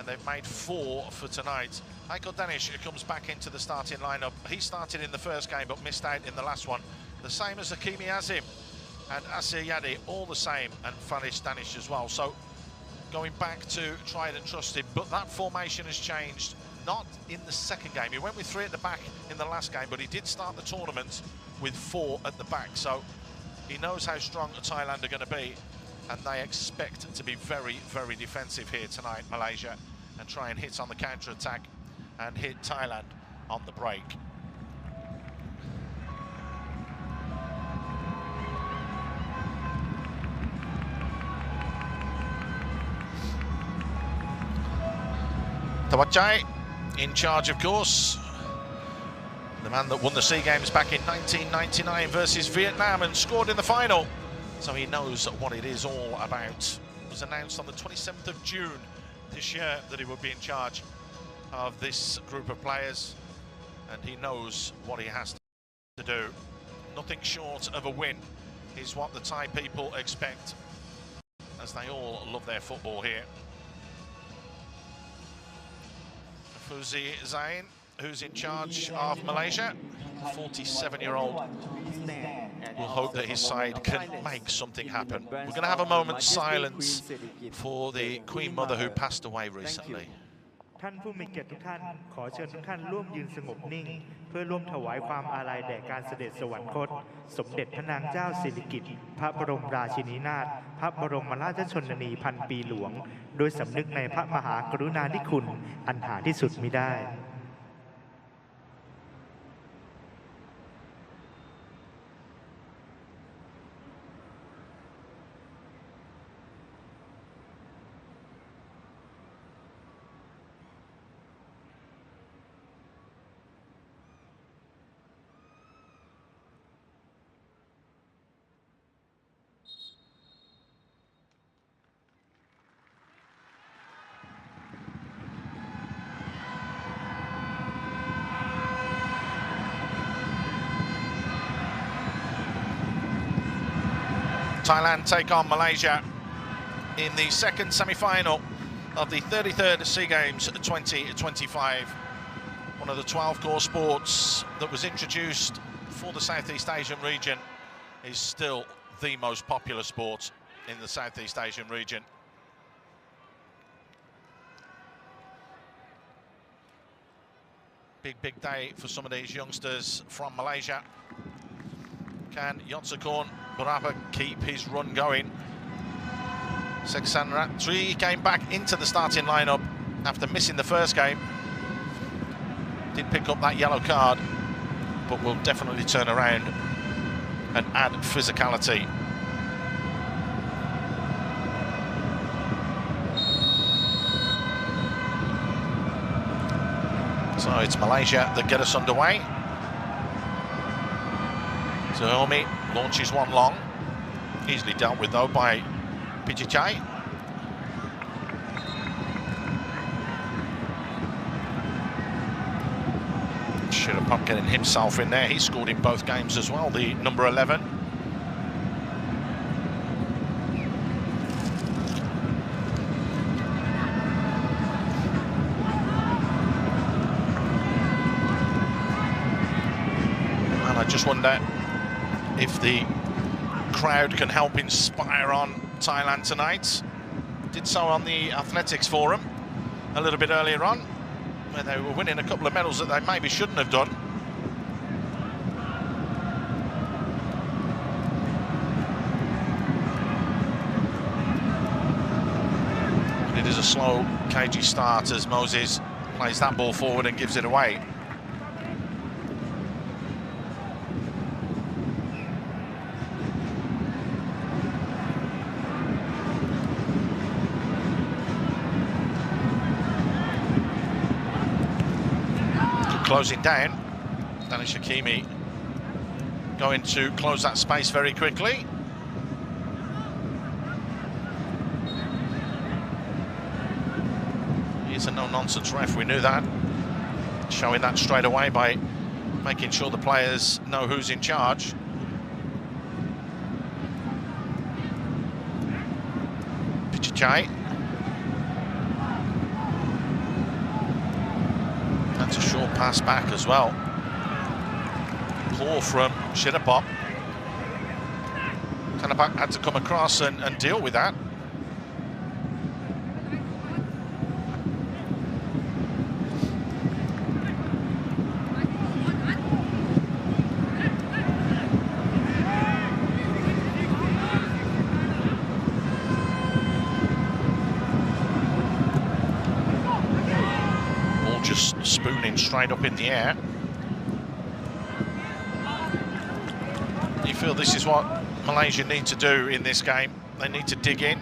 and they've made 4 for tonight. Michael Danish comes back into the starting lineup. He started in the first game but missed out in the last one. The same as Hakimi Azim and Asir Yadi, all the same, and Faris Danish as well. So going back to tried and trusted, but that formation has changed. Not in the second game. He went with 3 at the back in the last game, but he did start the tournament with 4 at the back. So he knows how strong Thailand are going to be, and they expect to be very, very defensive here tonight, Malaysia, and try and hit on the counter-attack and hit Thailand on the break. Tawachai in charge, of course. The man that won the Seagames back in 1999 versus Vietnam and scored in the final. So he knows what it is all about. It was announced on the 27th of June this year that he would be in charge of this group of players, and he knows what he has to do. Nothing short of a win is what the Thai people expect, as they all love their football here. Fuzi Zain, who's in charge of Malaysia, 47-year-old, will hope that his side can make something happen. We're going to have a moment's silence for the Queen Mother who passed away recently. ท่านผู้มีเกียรติทุกท่านขอเชิญทุกท่านร่วมยืนสงบนิ่งเพื่อร่วมถวายความอาลัยแด่การเสด็จสวรรคตสมเด็จพระนางเจ้าสิริกิติ์พระบรมราชินีนาถพระบรมราชชนนีพันปีหลวงโดยสำนึกในพระมหากรุณาธิคุณอันหาที่สุดมิได้ Thailand take on Malaysia in the second semi-final of the 33rd Seagames 2025. One of the 12 core sports that was introduced for the Southeast Asian region is still the most popular sport in the Southeast Asian region. Big day for some of these youngsters from Malaysia. Can Yotsukorn Baraba keep his run going? Seksan Ratri came back into the starting lineup after missing the first game. Did pick up that yellow card, but will definitely turn around and add physicality. So it's Malaysia that get us underway. Zahomi launches one long, easily dealt with though by Pichichai. Should have popped getting himself in there. He scored in both games as well, the number 11. And I just wonder if the crowd can help inspire on Thailand tonight. Did so on the Athletics Forum a little bit earlier on, where they were winning a couple of medals that they maybe shouldn't have done. It is a slow, cagey start as Moses plays that ball forward and gives it away. Closing down, Danish Hakimi going to close that space very quickly. He's a no-nonsense ref, we knew that. Showing that straight away by making sure the players know who's in charge. Pichichai. It's a short pass back as well. Poor from Shirapop. Tanapak had to come across and deal with that. Ball just spooning straight up in the air. You feel this is what Malaysia need to do in this game. They need to dig in.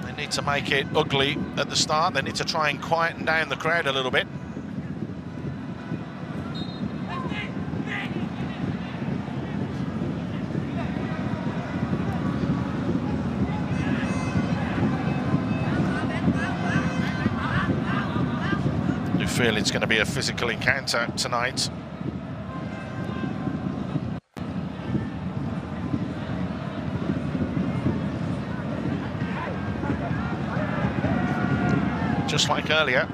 They need to make it ugly at the start. They need to try and quieten down the crowd a little bit. I feel it's going to be a physical encounter tonight. Just like earlier,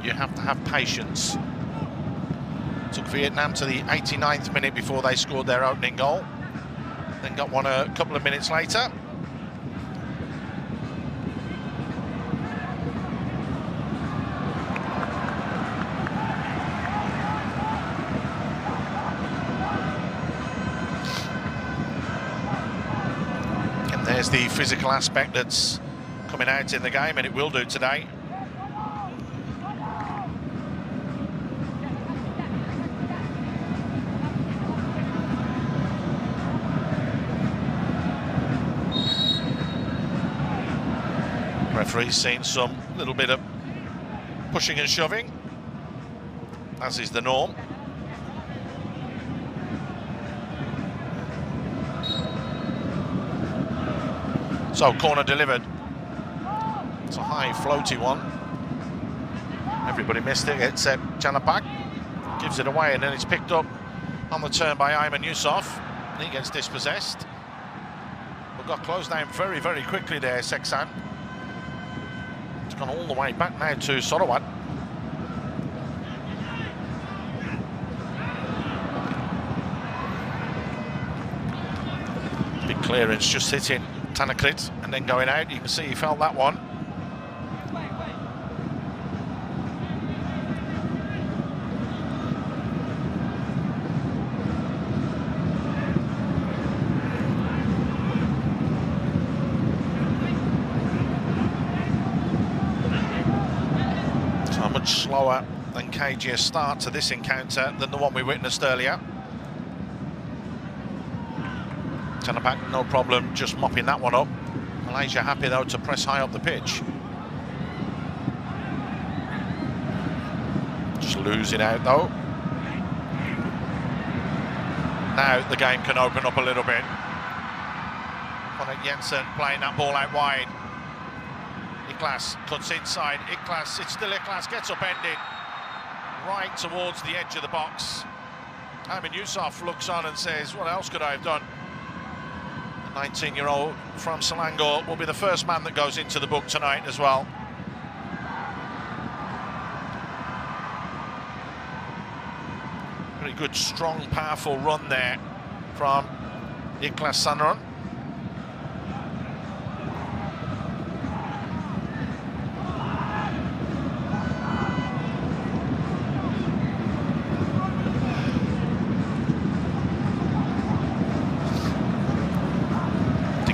you have to have patience. Took Vietnam to the 89th minute before they scored their opening goal. Then got one a couple of minutes later. And there's the physical aspect that's coming out in the game, and it will do today. Referee's seen some little bit of pushing and shoving, as is the norm. So corner delivered. It's a high floaty one. Everybody missed it except Chanapak. Gives it away, and then it's picked up on the turn by Ayman Yusof. He gets dispossessed. But got closed down very, very quickly there, Seksan. It's gone all the way back now to Sarawat. Big clearance, just hitting Tanakrit and then going out. You can see he felt that one. Slower and cagier start to this encounter than the one we witnessed earlier. Tanapak, no problem, just mopping that one up. Malaysia happy though to press high up the pitch. Just losing out though. Now the game can open up a little bit. Conor Jensen playing that ball out wide. Iklas cuts inside. Iklas, it's still Iklas, gets upended right towards the edge of the box. Ayman Yusof looks on and says, what else could I have done? The 19-year-old from Selangor will be the first man that goes into the book tonight as well. Very good, strong, powerful run there from Iklas Sanron.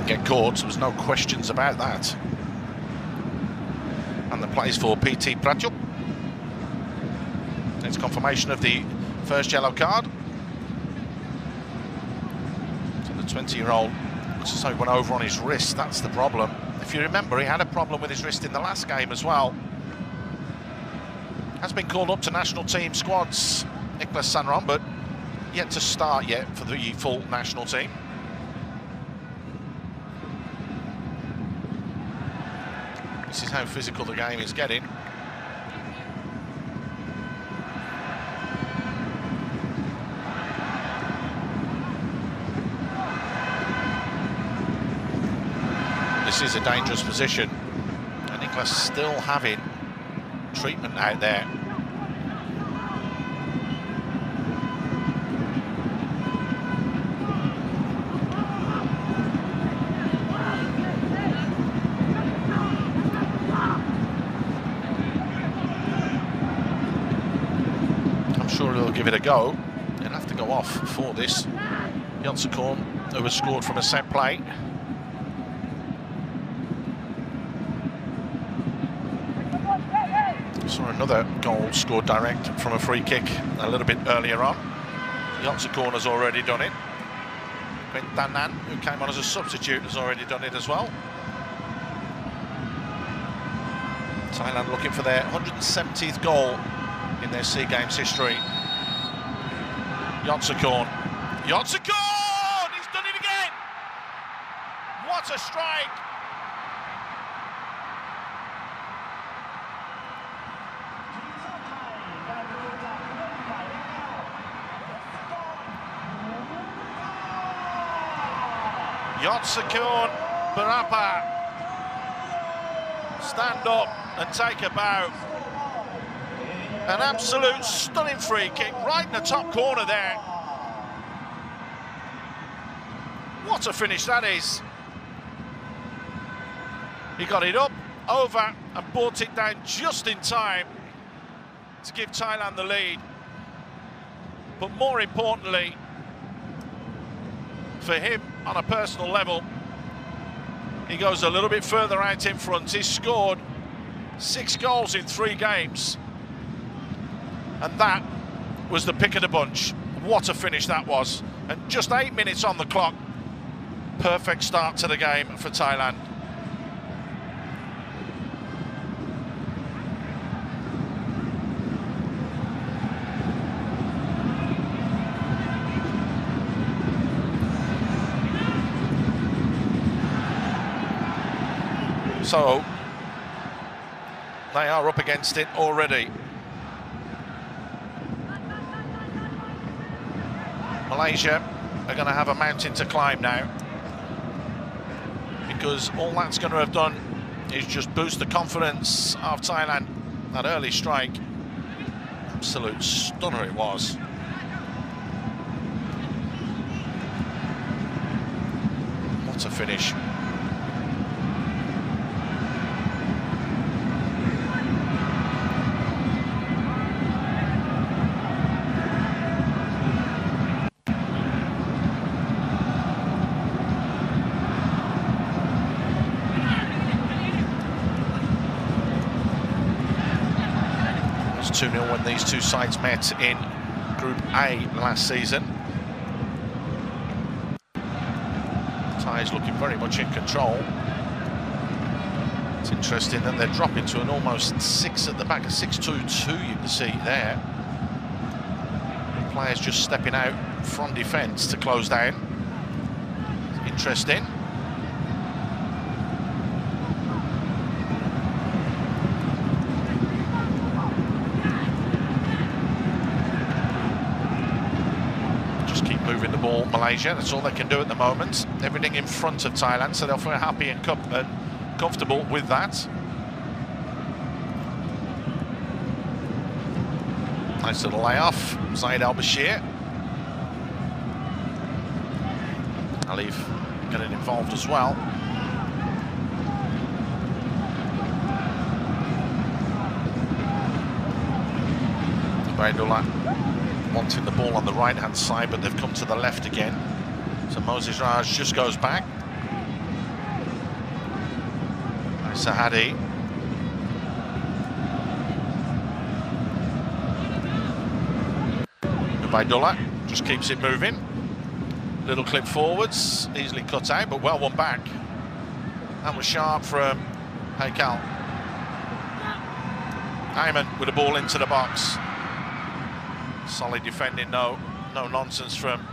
Get caught, there was no questions about that. And the plays for PT Pratyup. It's confirmation of the first yellow card. So the 20-year-old looks as though he went over on his wrist. That's the problem. If you remember, he had a problem with his wrist in the last game as well. Has been called up to national team squads, Iklas Sanron, but yet to start yet for the full national team. This is how physical the game is getting. This is a dangerous position, and Niklas still having treatment out there. I'm sure he'll give it a go. He'll have to go off for this. Yotsukorn, who has scored from a set play. Saw another goal scored direct from a free kick a little bit earlier on. Yotsukorn has already done it. Quintanan, who came on as a substitute, has already done it as well. Thailand looking for their 170th goal in their Seagames history. Yotsukorn. Yotsukorn! He's done it again! What a strike! Yotsukorn Barapa. Stand up and take a bow. An absolute stunning free kick right in the top corner there. What a finish that is. He got it up, over and brought it down just in time to give Thailand the lead. But more importantly, for him on a personal level, he goes a little bit further out in front. He's scored 6 goals in 3 games. And that was the pick of the bunch. What a finish that was. And just 8 minutes on the clock. Perfect start to the game for Thailand. So, they are up against it already. Malaysia are going to have a mountain to climb now, because all that's going to have done is just boost the confidence of Thailand. That early strike, absolute stunner it was. What a finish. It was 2-0 when these two sides met in Group A last season. Thai's looking very much in control. It's interesting that they're dropping to an almost 6 at the back, a 6-2-2 you can see there. Players just stepping out from defence to close down. Interesting. Just keep moving the ball, Malaysia. That's all they can do at the moment. Everything in front of Thailand, so they'll feel happy and comfortable with that. Nice little layoff, Zaid Al-Bashir. Alif getting involved as well. Baidullah wanting the ball on the right-hand side, but they've come to the left again. So Moses Raj just goes back. Sahadi. Baidullah just keeps it moving. Little clip forwards, easily cut out, but well won back. That was sharp from Haikal. Ayman with the ball into the box. Solid defending, no nonsense from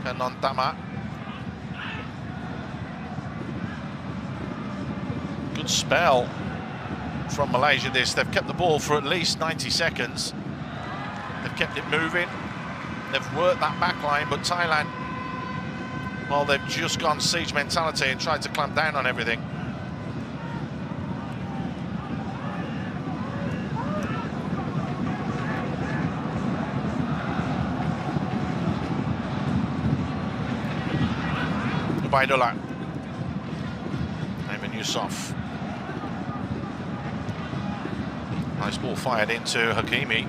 Kanondama. Good spell from Malaysia this. They've kept the ball for at least 90 seconds. They've kept it moving. They've worked that back line, but Thailand, well, they've just gone siege mentality and tried to clamp down on everything. Ubaidullah. Semin Yusof. Nice ball fired into Hakimi.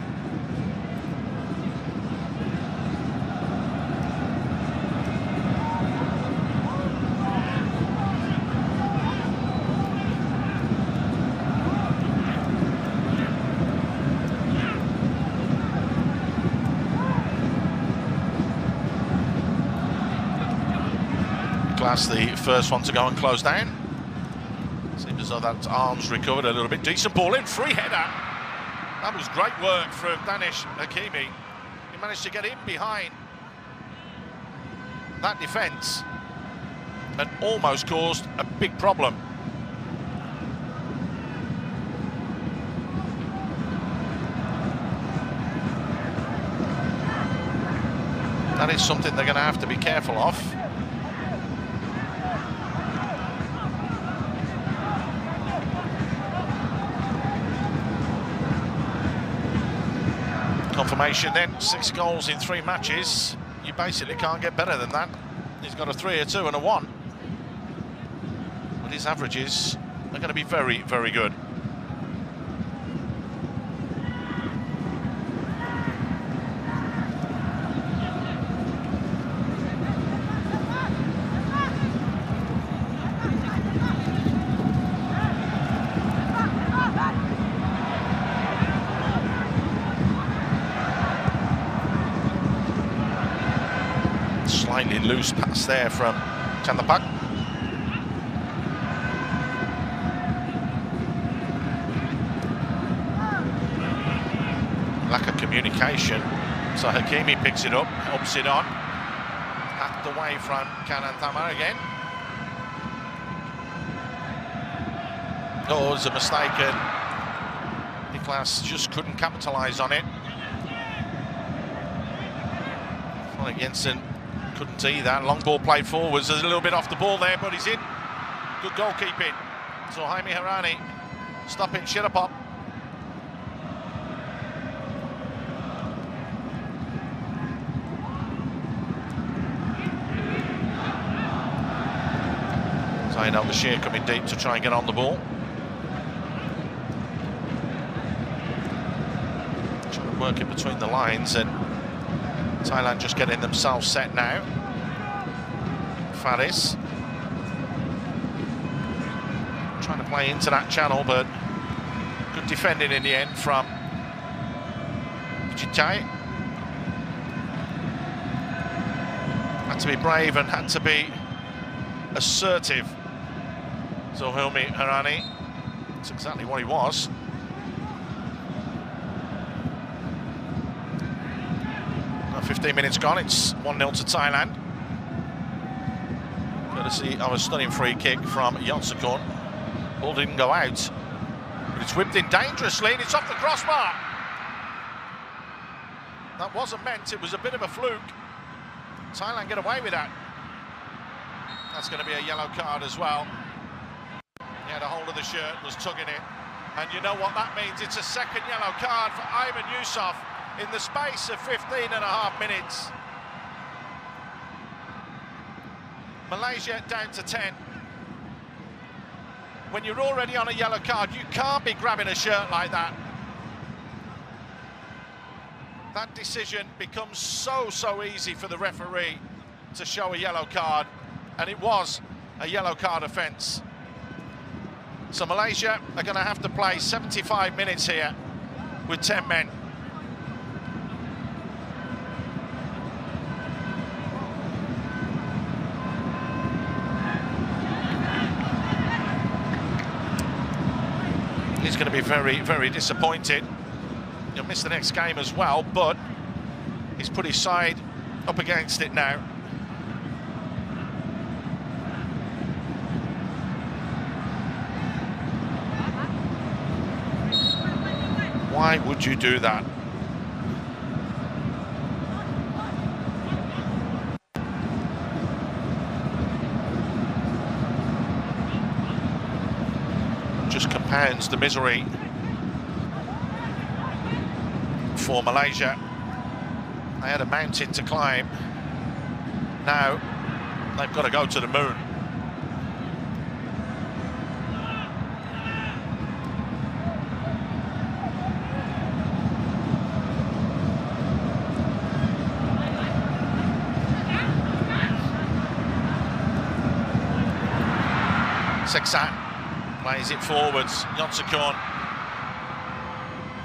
Glass, the first one to go and close down. Seems as though that arm's recovered a little bit. Decent ball in, free header. That was great work from Danish Hakimi. He managed to get in behind that defence and almost caused a big problem. That is something they're going to have to be careful of. Confirmation then, 6 goals in 3 matches. You basically can't get better than that. He's got a 3, a 2 and a 1. But his averages are going to be very, very good. Slightly loose pass there from Chandapak. Lack of communication. So Hakimi picks it up, helps it on. Hacked away from Kanan Thamar again. Oh, it was a mistake and Niklas just couldn't capitalise on it. Like Jensen couldn't see that. Long ball played forwards. There's a little bit off the ball there, but he's in. Good goalkeeping. So Jaime Harani stopping Shirapop. Zain Al-Bashir coming deep to try and get on the ball. Trying to work it between the lines, and Thailand just getting themselves set now. Faris trying to play into that channel, but good defending in the end from Jitai. Had to be brave and had to be assertive. So Hilmi Harani, that's exactly what he was. 15 minutes gone, it's 1-0 to Thailand. Courtesy of a stunning free kick from Yonsakon. Ball didn't go out, but it's whipped in dangerously and it's off the crossbar. That wasn't meant, it was a bit of a fluke. Thailand get away with that. That's going to be a yellow card as well. He had a hold of the shirt, was tugging it. And you know what that means, it's a second yellow card for Semin Yusof in the space of 15.5 minutes. Malaysia down to 10. When you're already on a yellow card, you can't be grabbing a shirt like that. That decision becomes so easy for the referee to show a yellow card, and it was a yellow card offence. So Malaysia are going to have to play 75 minutes here with 10 men. He's going to be very disappointed. He'll miss the next game as well, but he's put his side up against it now. Why would you do that? Just compounds the misery for Malaysia. They had a mountain to climb. Now they've got to go to the moon. Seksan plays it forwards. Yonsakon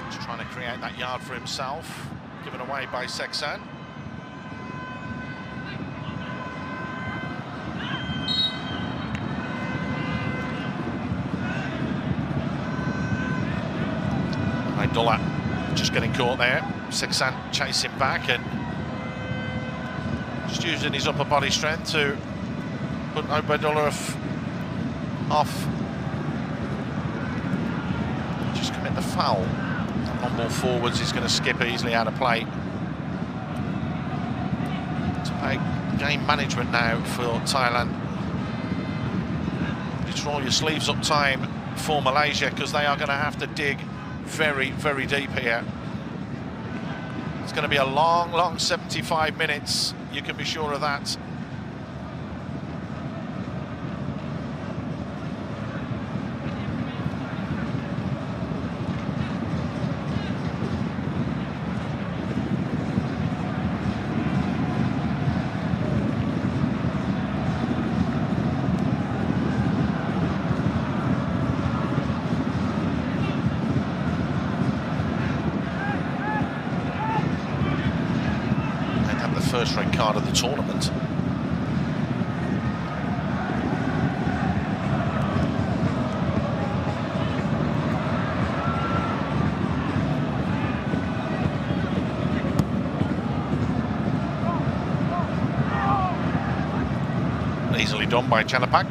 just trying to create that yard for himself. Given away by Seksan. Abdullah just getting caught there. Seksan chasing back and just using his upper body strength to put Abdullah off. Just commit the foul. One ball forwards, he's going to skip easily out of play. It's about game management now for Thailand. Just roll your sleeves up time for Malaysia, because they are going to have to dig very, very deep here. It's going to be a long, long 75 minutes, you can be sure of that. First red card of the tournament. Easily done by Chanapak.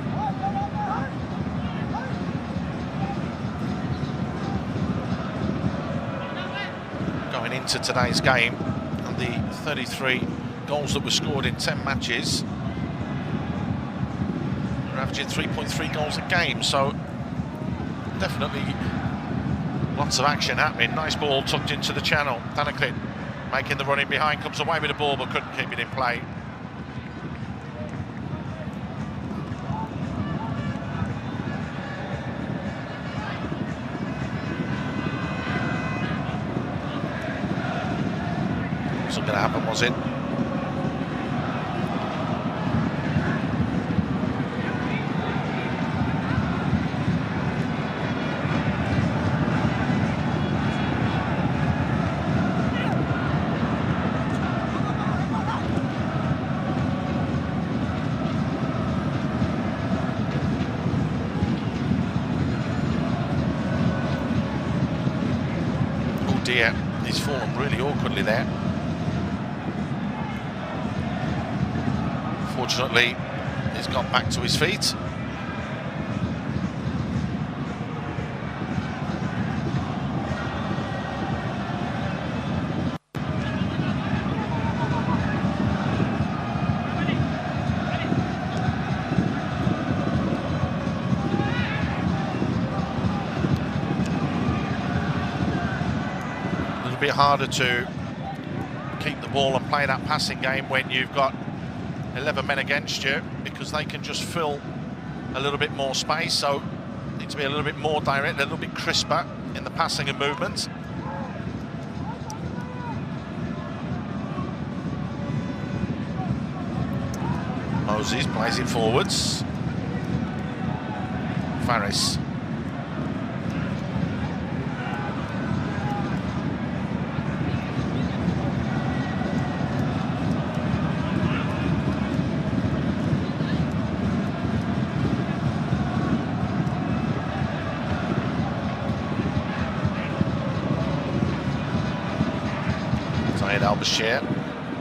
Going into today's game, and the 33 goals that were scored in 10 matches, they're averaging 3.3 goals a game, so definitely lots of action happening. Nice ball tucked into the channel. Danaklit making the run in behind, comes away with the ball but couldn't keep it in play. Wasn't going to happen, was it? Dear, he's fallen really awkwardly there. Fortunately, he's got back to his feet. Bit harder to keep the ball and play that passing game when you've got 11 men against you, because they can just fill a little bit more space, so need to be a little bit more direct, a little bit crisper in the passing and movement. Moses plays it forwards. Faris. Al-Bashir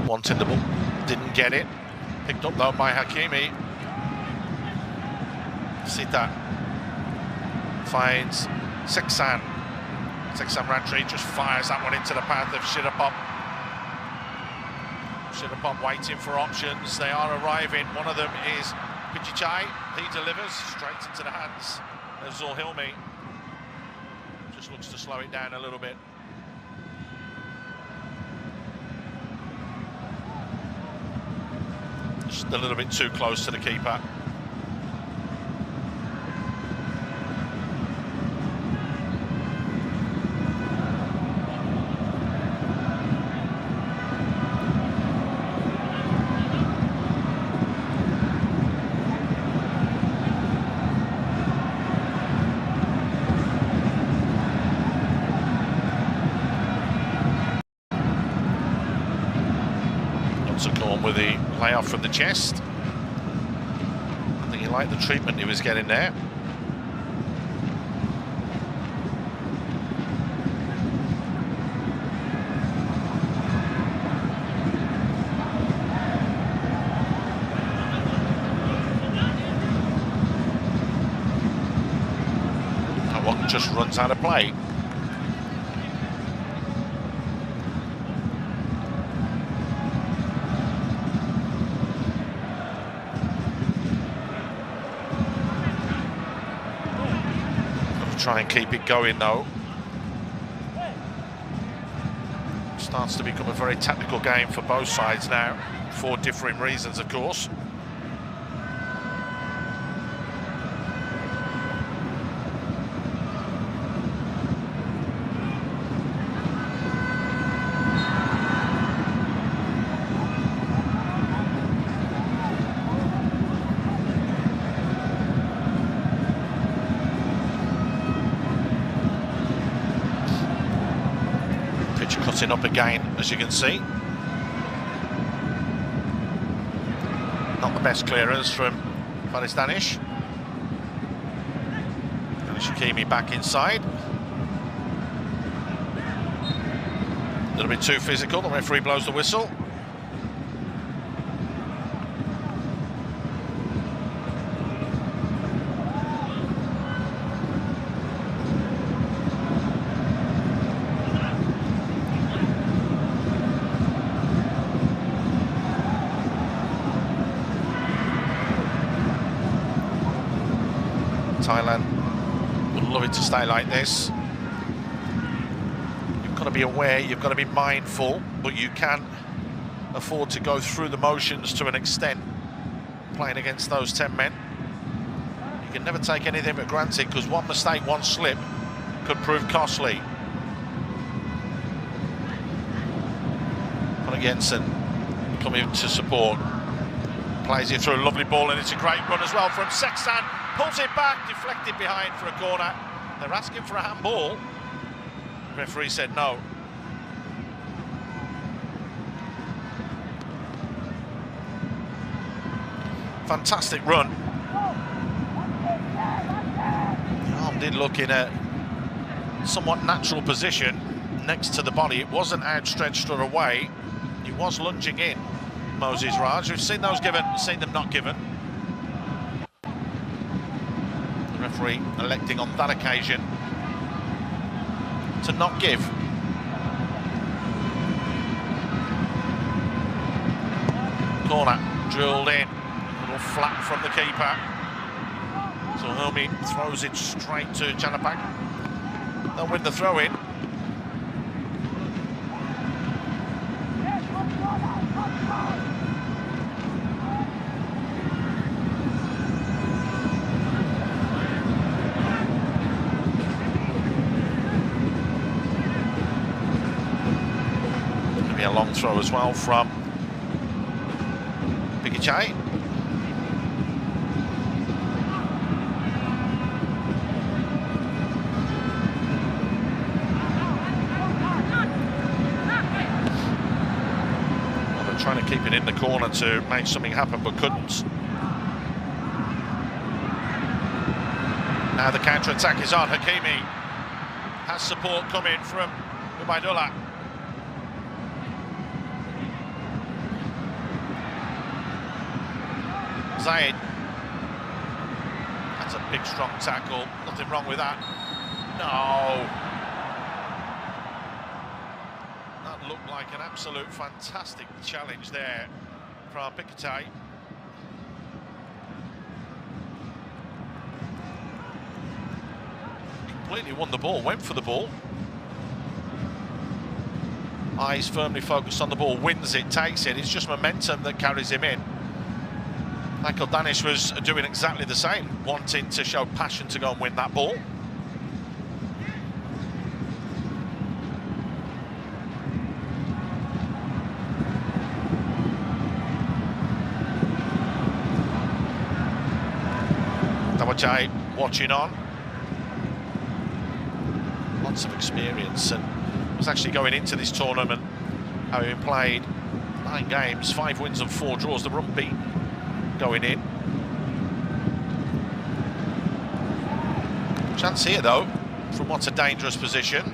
wanting the ball, didn't get it. Picked up though by Hakimi. Sita finds Seksan. Seksan Rantri just fires that one into the path of Shirapop. Shirapop waiting for options. They are arriving. One of them is Pichichai. He delivers straight into the hands of Zorhilmi. Just looks to slow it down a little bit. Just a little bit too close to the keeper. With the layoff from the chest. I think he liked the treatment he was getting there. That one just runs out of play. Try and keep it going though. Starts to become a very tactical game for both sides now, for differing reasons of course. Cutting up again, as you can see. Not the best clearance from Danish. And Shakimi back inside. A little bit too physical, the referee blows the whistle. Thailand would love it to stay like this. You've got to be aware, you've got to be mindful, but you can afford to go through the motions to an extent playing against those 10 men. You can never take anything for granted because one mistake, one slip could prove costly. Conor Jensen coming to support. Plays it through a lovely ball and it's a great run as well from Sexton. Pulls it back, deflected behind for a corner. They're asking for a handball. The referee said no. Fantastic run. The arm did look in a somewhat natural position next to the body. It wasn't outstretched or away. He was lunging in, Moses Raj. We've seen those given, seen them not given. Referee electing on that occasion to not give. Corner drilled in, a little flat from the keeper. So Helmi throws it straight to Janapak. They'll win the throw-in. A long throw as well from Pikichai. Well, they're trying to keep it in the corner to make something happen, but couldn't. Now the counter-attack is on. Hakimi has support coming from Ubaidullah. Zaid. That's a big, strong tackle. Nothing wrong with that. No. That looked like an absolute fantastic challenge there from Pikitai. Completely won the ball, went for the ball. Eyes firmly focused on the ball, wins it, takes it. It's just momentum that carries him in. Michael Danish was doing exactly the same, wanting to show passion to go and win that ball. Dawajai watching on. Lots of experience, and was actually going into this tournament having played 9 games, 5 wins and 4 draws. They were unbeaten going in. Chance here though, from what's a dangerous position.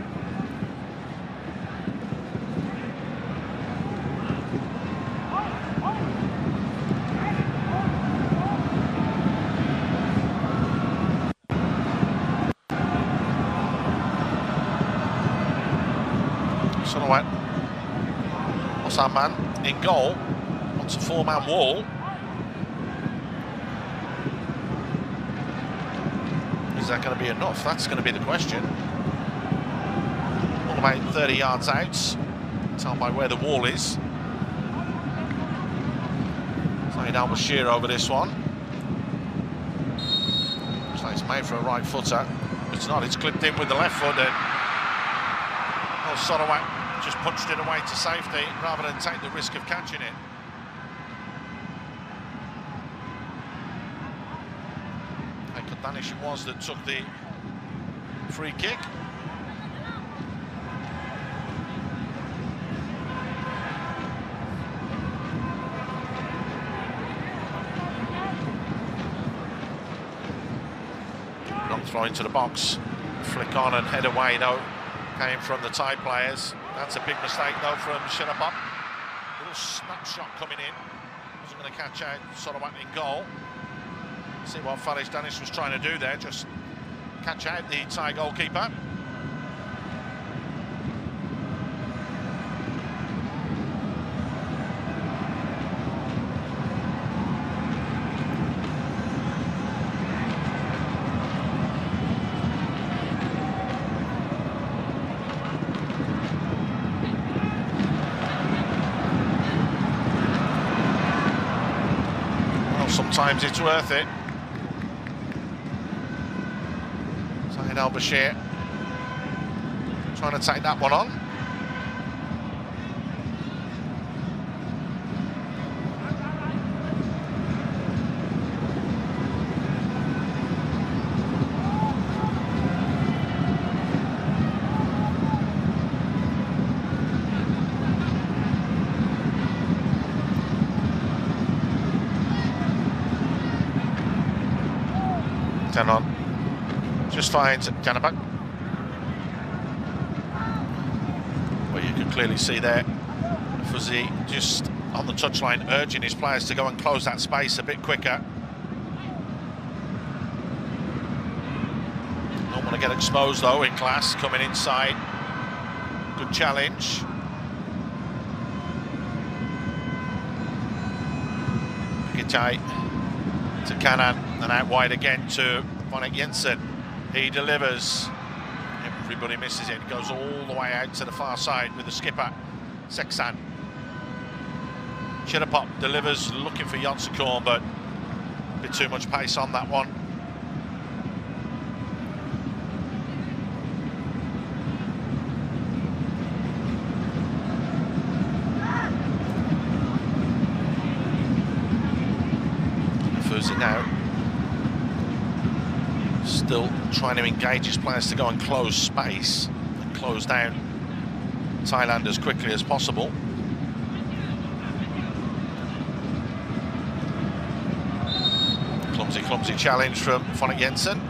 Sonowat, what's our man in goal? Wants a 4-man wall. Is that going to be enough? That's going to be the question. All about 30 yards out. Tell by where the wall is. Zaid Al-Bashir over this one. Looks like it's made for a right footer. It's not, it's clipped in with the left foot. And well, Sonowat just punched it away to safety rather than take the risk of catching it. Danish it was that took the free kick. Long throw into the box. Flick on and head away though. Came from the Thai players. That's a big mistake though from Shirapop. Little snapshot coming in. Wasn't going to catch out Sonowat in goal. See what Farish Danish was trying to do there, just catch out the Thai goalkeeper. Well, sometimes it's worth it. Zaid Al-Bashir trying to take that one on. On. Just finds Janabak. Well, you can clearly see there Fuzzy just on the touchline urging his players to go and close that space a bit quicker. Don't want to get exposed though in class, coming inside. Good challenge. Piquet to Kanan and out wide again to Vonnek Jensen. He delivers. Everybody misses it. Goes all the way out to the far side with the skipper, Seksan. Shirapop delivers, looking for Yonsakorn, but a bit too much pace on that one. Fuzi now still trying to engage his players to go and close space and close down Thailand as quickly as possible. Clumsy challenge from Vonnek Jensen.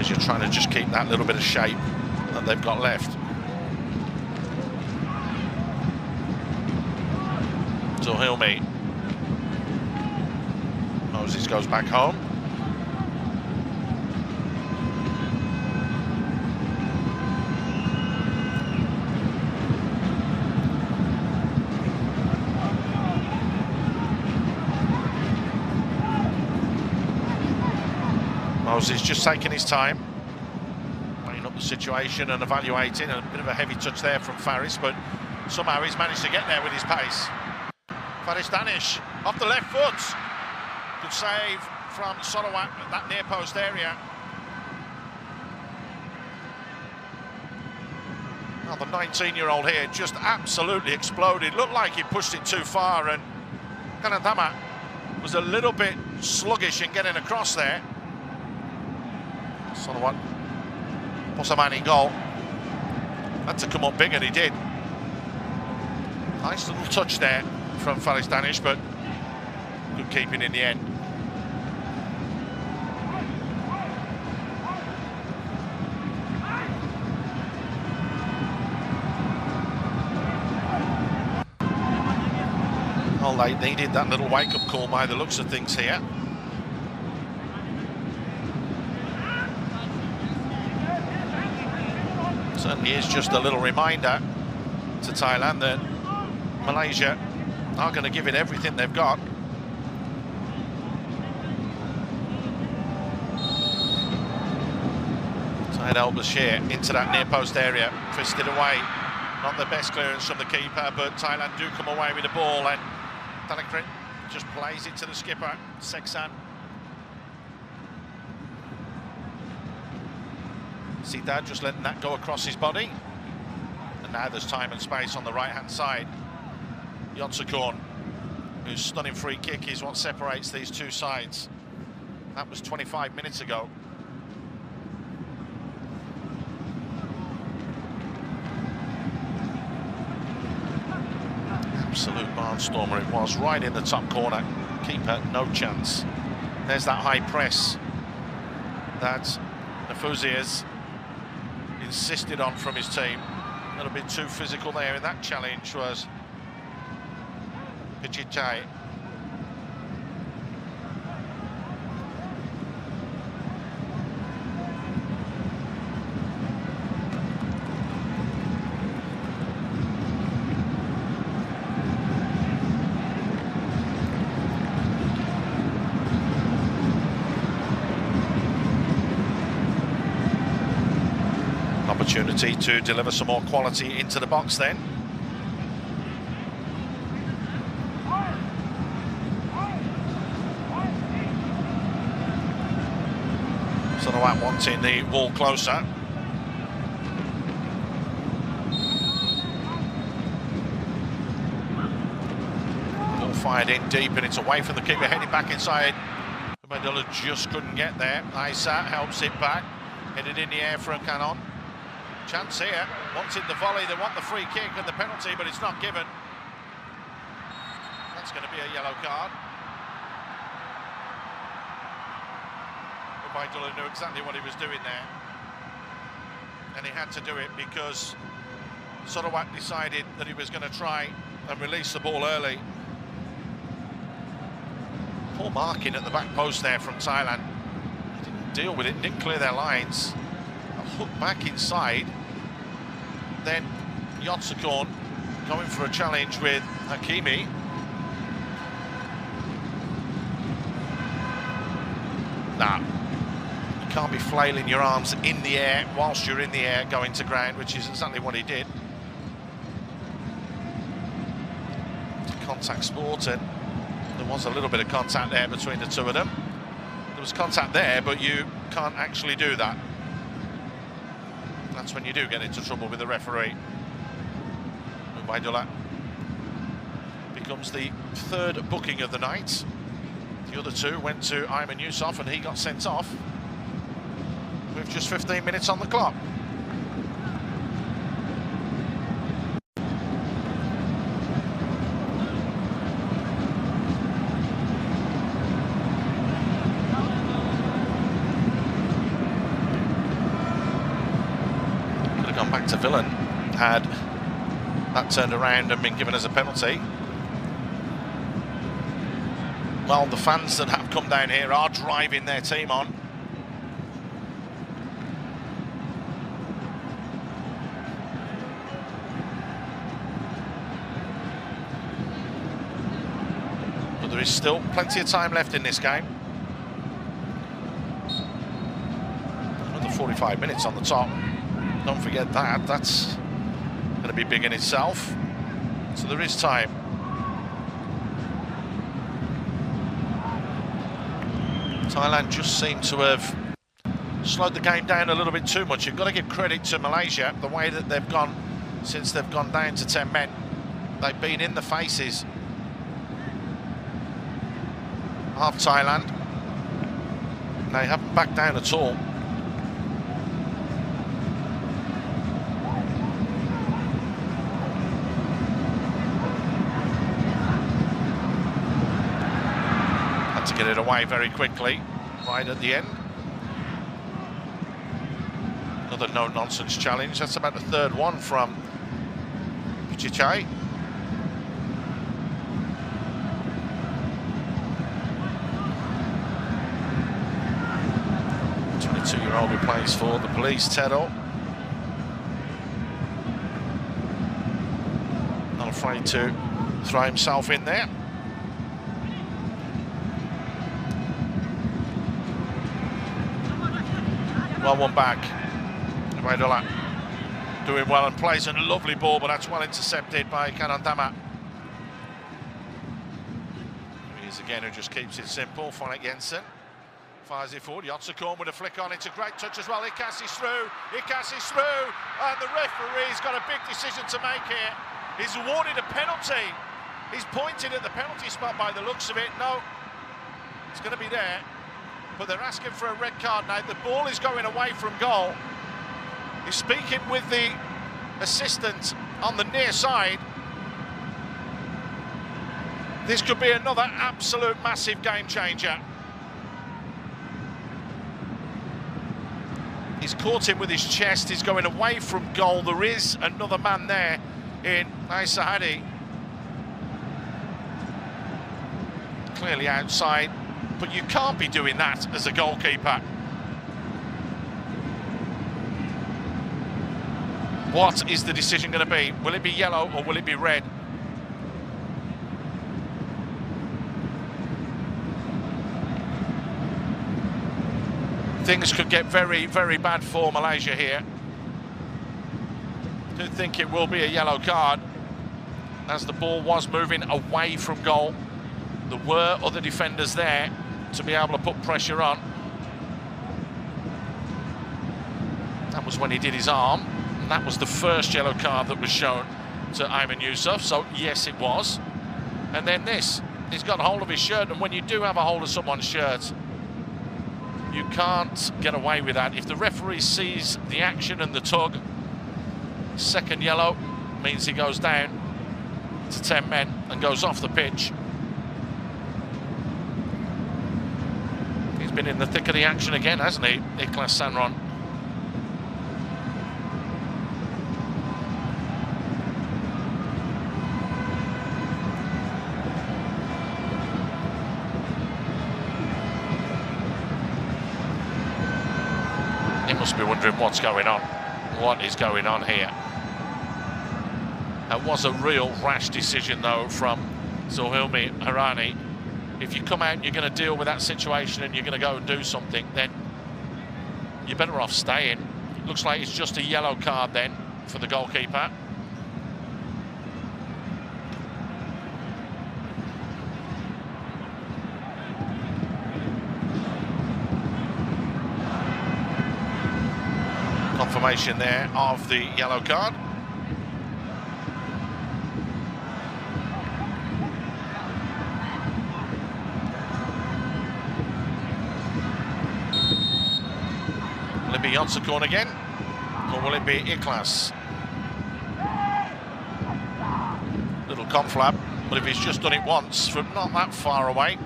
You're trying to just keep that little bit of shape that they've got left. Hilmi. Moses goes back home. Moses just taking his time, weighing up the situation and evaluating. A bit of a heavy touch there from Faris, but somehow he's managed to get there with his pace. Faris Danish off the left foot. Good save from Solowat at that near post area. Well, the 19-year-old here just absolutely exploded. Looked like he pushed it too far, and Kanadama was a little bit sluggish in getting across there. Solowat Posamani goal. Had to come up big, and he did. Nice little touch there from Faris Danish, but good keeping in the end. Well, they needed that little wake-up call by the looks of things here. Certainly is just a little reminder to Thailand that Malaysia are going to give it everything they've got. Syed Al-Bashir into that near post area, fisted away. Not the best clearance from the keeper, but Thailand do come away with the ball, and Thanakrit just plays it to the skipper, Seksan. Sidad just letting that go across his body. And now there's time and space on the right-hand side. Yotsukorn, whose stunning free kick is what separates these two sides. That was 25 minutes ago. Absolute barnstormer it was, right in the top corner. Keeper, no chance. There's that high press that Nafuzias insisted on from his team. A little bit too physical there, and that challenge was Pichichai. Opportunity to deliver some more quality into the box then. Solowat wanting the wall closer. Ball fired in deep, and it's away from the keeper, heading back inside. Mandela just couldn't get there. Isa helps it back, headed in the air for a Canon. Chance here, wanted the volley, they want the free kick and the penalty, but it's not given. That's going to be a yellow card. Ubaidullah knew exactly what he was doing there. And he had to do it because Solowat decided that he was going to try and release the ball early. Poor marking at the back post there from Thailand. He didn't deal with it, didn't clear their lines. A hook back inside. Then Yotsukorn going for a challenge with Hakimi. Nah, you can't be flailing your arms in the air whilst you're in the air going to ground, which is exactly what he did. It's a contact sport, and there was a little bit of contact there between the two of them. There was contact there, but you can't actually do that. That's when you do get into trouble with the referee. Ubaidullah becomes the third booking of the night. The other two went to Ayman Yusuf, and he got sent off with just 15 minutes on the clock. Back to Villan, had that turned around and been given as a penalty. Well, the fans that have come down here are driving their team on. But there is still plenty of time left in this game. 45 minutes on the top. Don't forget that. That's going to be big in itself. So there is time. Thailand just seem to have slowed the game down a little bit too much. You've got to give credit to Malaysia, the way that they've gone since they've gone down to 10 men. They've been in the faces of Thailand. They haven't backed down at all. Had to get it away very quickly, right at the end. Another no-nonsense challenge. That's about the third one from Pichichai. 22-year-old who plays for the Police, Tero. Not afraid to throw himself in there. Well, one back. Waidula doing well and plays a lovely ball, but that's well intercepted by Kanandama. He's again who just keeps it simple. Fonik Jensen fires it forward. Yotsukorn with a flick on. It's a great touch as well. Ikas is through. Ikas is through. And the referee's got a big decision to make here. He's awarded a penalty. He's pointed at the penalty spot by the looks of it. No, it's going to be there. But they're asking for a red card now. The ball is going away from goal. He's speaking with the assistant on the near side. This could be another absolute massive game changer. He's caught him with his chest. He's going away from goal. There is another man there in Aisahadi. Clearly outside, but you can't be doing that as a goalkeeper. What is the decision going to be? Will it be yellow or will it be red? Things could get very, very bad for Malaysia here. I do think it will be a yellow card, as the ball was moving away from goal. There were other defenders there to be able to put pressure on. That was when he did his arm. And that was the first yellow card that was shown to Ayman Yusuf, so yes, it was. And then this, he's got hold of his shirt, and when you do have a hold of someone's shirt, you can't get away with that. If the referee sees the action and the tug, second yellow means he goes down to 10 men and goes off the pitch. He's been in the thick of the action again, hasn't he, Niklas Sanron? He must be wondering what's going on. What is going on here? That was a real rash decision, though, from Zulhilmi Harani. If you come out and you're going to deal with that situation and you're going to go and do something, then you're better off staying. It looks like it's just a yellow card then for the goalkeeper. Confirmation there of the yellow card. Will it be Yotsukorn again, or will it be Iklas? Little conflab, but if he's just done it once from not that far away,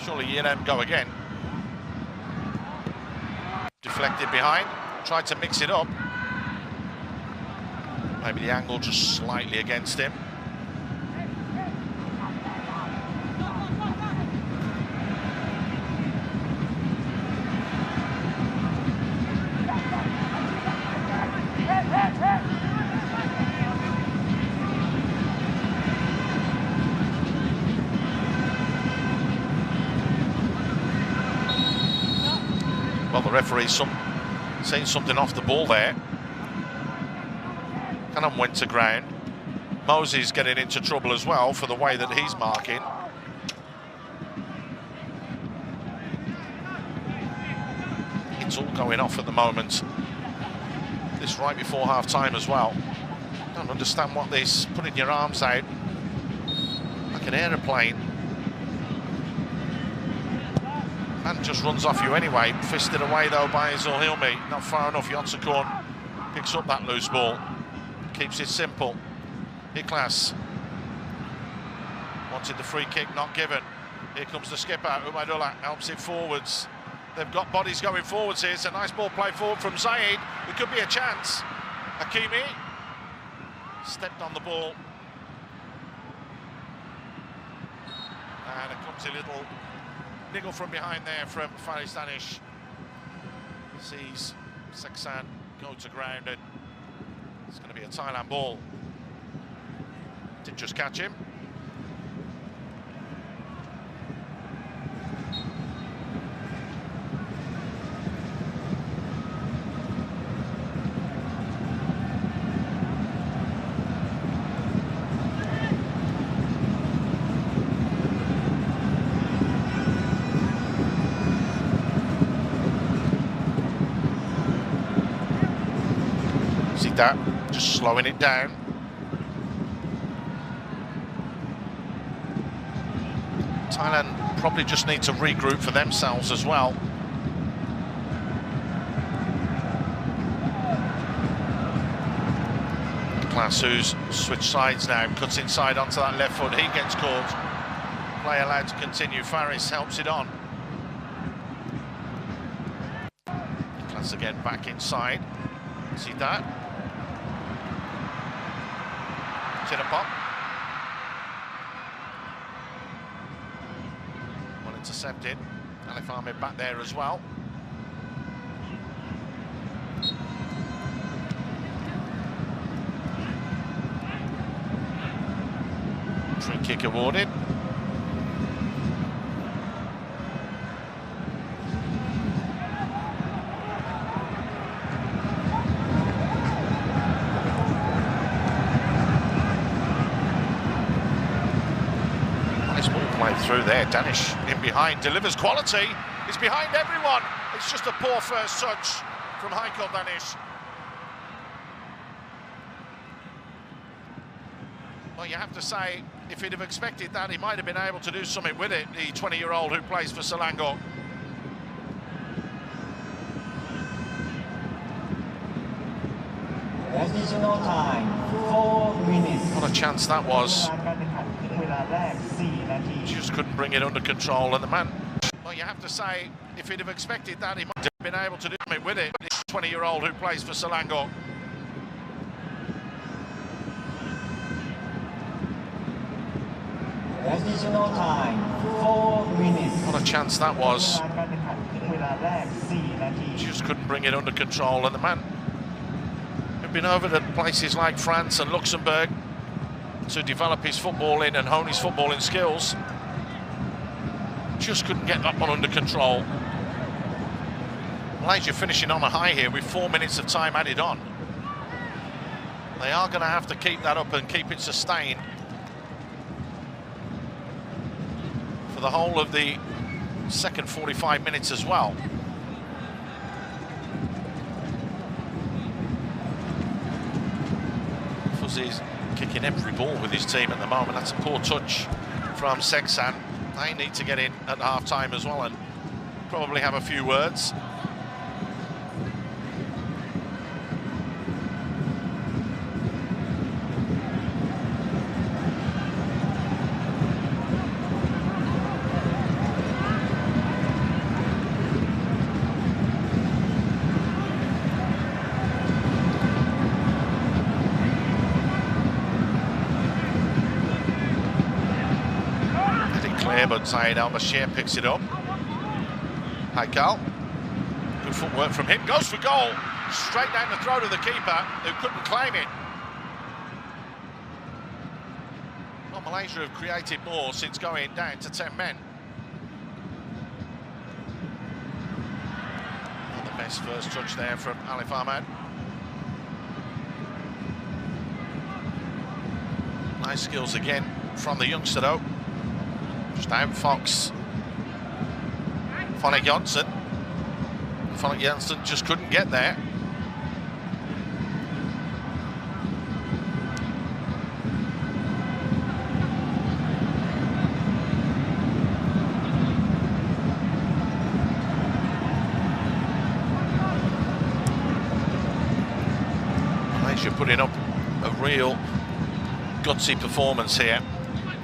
surely you let him go again. Deflected behind. Tried to mix it up. Maybe the angle just slightly against him. Well, the referee Seeing something off the ball there. Cannon went to ground. Mosey's getting into trouble as well for the way that he's marking. It's all going off at the moment. This right before half-time as well. Don't understand what this, putting your arms out like an aeroplane. And just runs off you anyway. Fisted away though by Zulhilmi. Not far enough. Yotsukorn picks up that loose ball. Keeps it simple. Iklas wanted the free kick, not given. Here comes the skipper. Umaydullah helps it forwards. They've got bodies going forwards here. It's a nice ball play forward from Zaid. It could be a chance. Hakimi stepped on the ball. And a clumsy little niggle from behind there from Faris Danish. Sees Seksan go to ground, and it's going to be a Thailand ball. Didn't just catch him. See that? Just slowing it down. Thailand probably just need to regroup for themselves as well. Klaas, who's switched sides now, cuts inside onto that left foot. He gets caught. Play allowed to continue. Faris helps it on. Klaas again back inside. See that? Pop. Well intercepted. Alif Ahmed back there as well. Free kick awarded. Through there, Danish in behind, delivers quality. He's behind everyone. It's just a poor first touch from Heiko Danish. Well, you have to say, if he'd have expected that, he might have been able to do something with it, the 20-year-old who plays for Selangor. Additional time, 4 minutes. What a chance that was. Just couldn't bring it under control, and the man... Well, you have to say, if he'd have expected that, he might have been able to do something with it, the 20-year-old who plays for Selangor. Additional time, 4 minutes. What a chance that was. Just couldn't bring it under control, and the man who'd been over to places like France and Luxembourg to develop his footballing and hone his footballing skills, just couldn't get that one under control. Malaysia finishing on a high here with 4 minutes of time added on. They are going to have to keep that up and keep it sustained for the whole of the second 45 minutes as well. Fuzzy's kicking every ball with his team at the moment. That's a poor touch from Seksan. They need to get in at half-time as well and probably have a few words. But Saeed Al-Bashir picks it up. Haikal. Good footwork from him. Goes for goal. Straight down the throat of the keeper, who couldn't claim it. Well, Malaysia have created more since going down to 10 men. On the Nice first touch there from Alif Ahmed. Nice skills again from the youngster though. Just out Fox. Phonic Janssen. Phonic Janssen just couldn't get there. Malaysia putting up a real gutsy performance here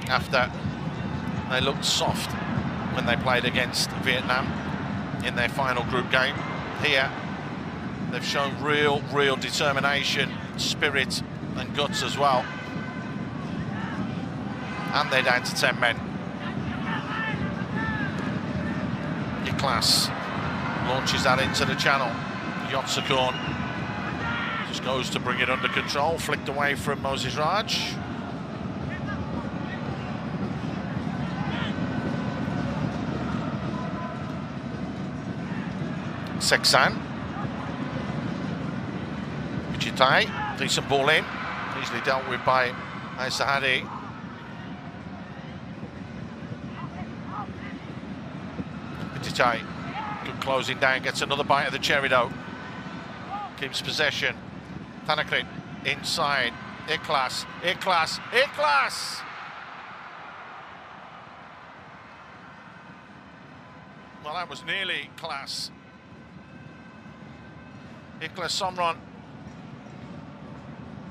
after they looked soft when they played against Vietnam in their final group game. Here they've shown real determination, spirit and guts as well, and they're down to 10 men. Niklas launches that into the channel. Yotsukorn just goes to bring it under control, flicked away from Moses Raj. Seksan. Vichitai, decent ball in, easily dealt with by Sahadi. Vichitai, good closing down, gets another bite of the cherry though. Keeps possession. Thanakrit inside. Iklas. Well, that was nearly class. Iklas Somron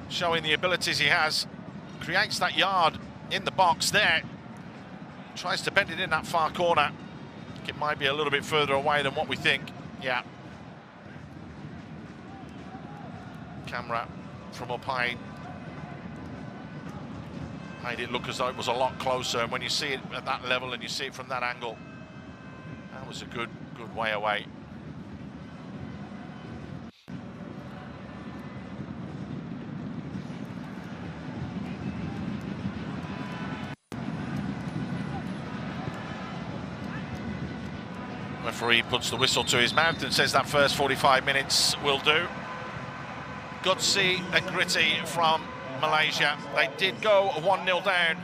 showing the abilities he has. Creates that yard in the box there. Tries to bend it in that far corner. It might be a little bit further away than what we think. Yeah. Camera from up high made it look as though it was a lot closer, and when you see it at that level and you see it from that angle, that was a good way away. Referee puts the whistle to his mouth and says that first 45 minutes will do. Gutsy and gritty from Malaysia. They did go 1-0 down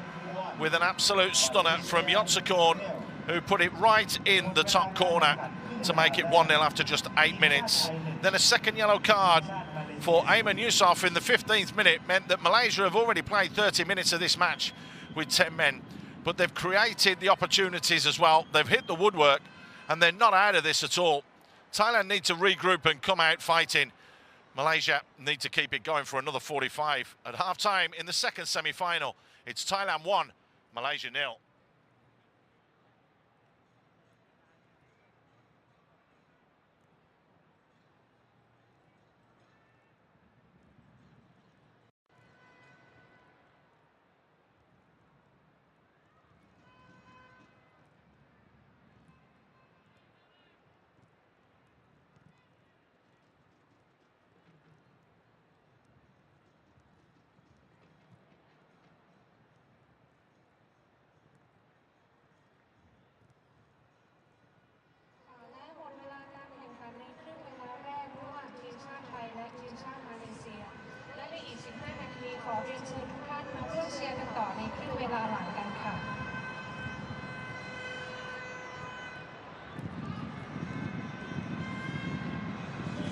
with an absolute stunner from Yotsukorn, who put it right in the top corner to make it 1-0 after just 8 minutes. Then a second yellow card for Ayman Yusof in the 15th minute meant that Malaysia have already played 30 minutes of this match with 10 men, but they've created the opportunities as well. They've hit the woodwork and they're not out of this at all. Thailand need to regroup and come out fighting. Malaysia need to keep it going for another 45. At half-time in the second semi-final, it's Thailand 1, Malaysia 0.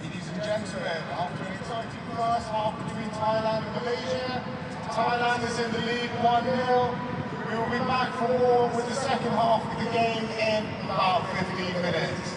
Ladies and gentlemen, after an exciting first half between Thailand and Malaysia, Thailand is in the lead 1-0. We will be back for more with the second half of the game in about 15 minutes.